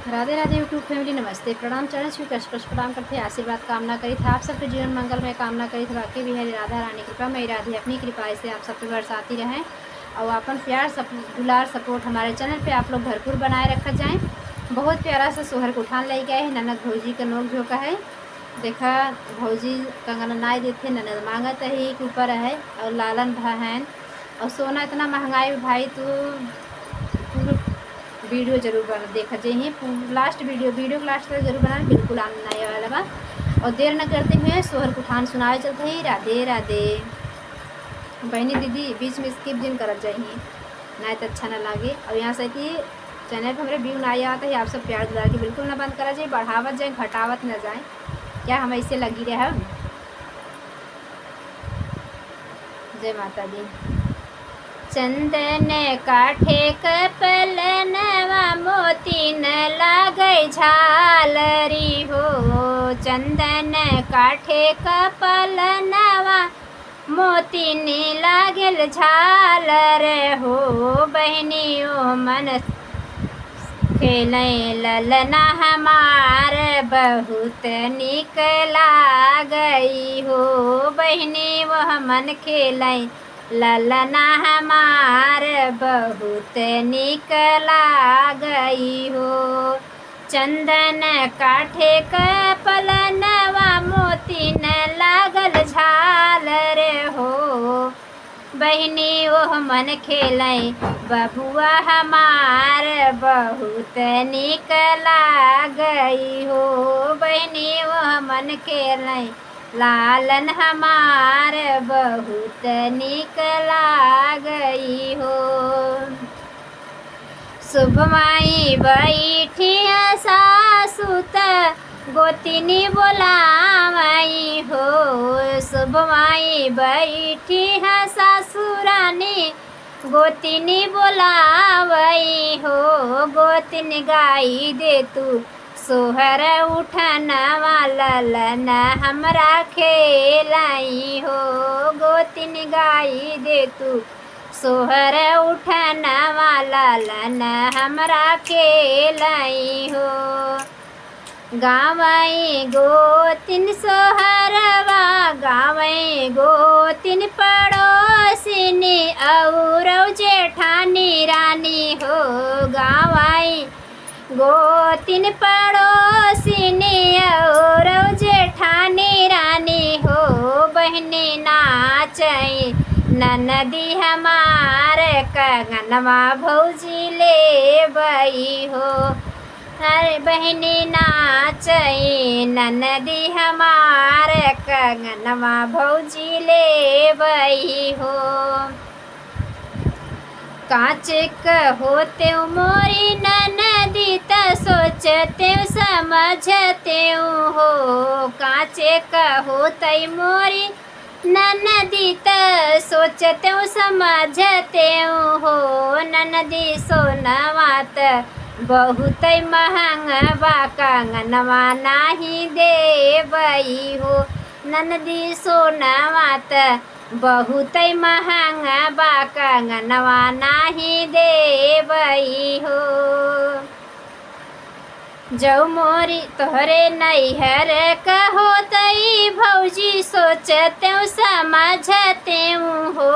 Radhe Radhe YouTube family, नमस्ते, प्रणाम, चरण छू स्पर्श प्रणाम करते आशीर्वाद कामना करी था आप सबके जीवन मंगल में कामना करी थे। बाकी भी है राधा रानी कृपा, मैं राधे अपनी कृपा से आप सब पे बरसाती रहें और अपन प्यार दुलार सपोर्ट हमारे चैनल पे आप लोग भरपूर बनाए रखा जाएं। बहुत प्यारा सा सोहर को उठान ले गए है, ननद भौजी का नोक झोंका है। देखा भौजी कंगना नाई देते, ननद मांगत है एक ऊपर है और लालन बहन और सोना इतना महंगाई भाई। तो वीडियो जरूर बना देखा जाइए, लास्ट वीडियो के लास्ट तक जरूर बनाना, बिल्कुल आनंद आने वाला बा। और देर न करते हुए सोहर कुठान सुनाए चलते ही राधे राधे। बहनी दीदी बीच में स्किप जिन कर जाइए, ना तो अच्छा ना लगे। और यहाँ से कि चैनल पर हमारे व्यू ना आता है, आप सब प्यार दुलार के बिल्कुल ना बंद करा जाए, बढ़ावत जाए घटावत न जाए, क्या हम ऐसे लगी रहे हम। जय माता दी। चंदन काठे कपलनवा मोती न लागै झालरी हो। चंदन काठे कपलनवा मोती ने लागल झालर हो। बहनी ओ मन खेलै ललना हमार बहुत निक लागई हो। बहनी वह मन खेलै ललना हमार बहुत निक लागई हो। चंदन काठे कपलनवा मोती न लागल झालर हो। बहनी ओह मन खेलै बबुआ हमार बहुत निक लागई हो। बहनी ओह मन खेलै लालन हमार बहुत निक लागई हो। शुभ माई बैठी सासु त गोतिनी बोलावई हो। शुभ माई बैठी सासुरानी गोतिनी बोलावई हो। गोतिन गाई दे तू सोहर उठनवा ललन हमरा खेलाई हो। गोतिन गाई दे तू सोहर उठनवा ललन हमरा खेलाई हो। गावई गोतिन सोहरवा गावई गोतिन पड़ोसिनी और जेठानी रानी हो। गावई गोतिन पड़ोसिनी और जेठानी रानी हो। बहनी नाचई ननदी हमार कंगनवा भौजी ले बई हो। अरे बहनी नाचई ननदी हमार कंगनवा भौजी ले बई हो। काचे होते मोरी ननदी त सोचते समझते हो। काचे होते मोरी ननदी त सोचते समझते हो। ननदी सोनवा त बहुत महंगा कंगनवा नाही देबई हो। ननदी सोनवा त बहुत महंगा कंगनवा नाही देबई हो। जौ मोरी तोहरे नैहर कहोतई भौजी सोचते समझते हो।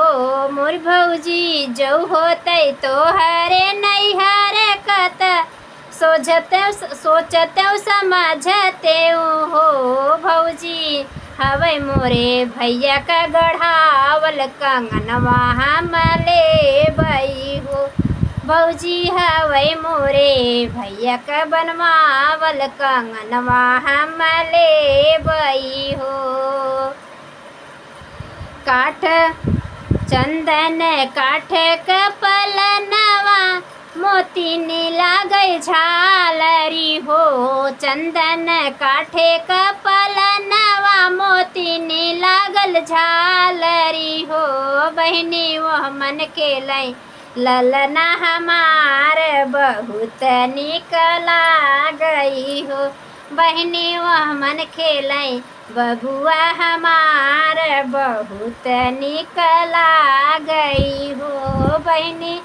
मोर भौजी जौ होतई तोहरे नैहर कत सोचते समझते हो। भौजी हवै मोरे भैया का गढ़ावल कंगनवा हम लेबई हो। भौजी हवै मोरे भैया का बनवावल कंगनवा हम लेबई हो। काठ चंदन काठ कपलनवा मोती ने लागै झालरी हो। चंदन काठे कपलनवा मोती ने लागल झालरी हो। बहनी वह मन खेलै ललना हमार बहुत निक लागई हो। बहनी वह मन खेलै बबुआ हमार बहुत निक लागई हो। बहनी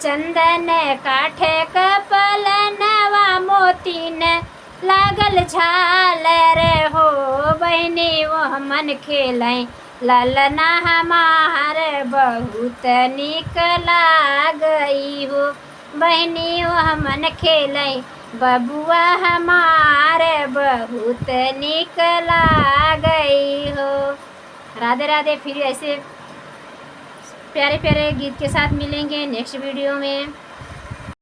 चंदन काठ कपलनवा मोती लागल झालर हो बहनी वह मन खेलें ललना हमार बहुत निक लागई हो बहनी वह मन खेलें बबुआ हमार बहुत निक लागई हो। राधे राधे। फिर ऐसे प्यारे प्यारे गीत के साथ मिलेंगे नेक्स्ट वीडियो में।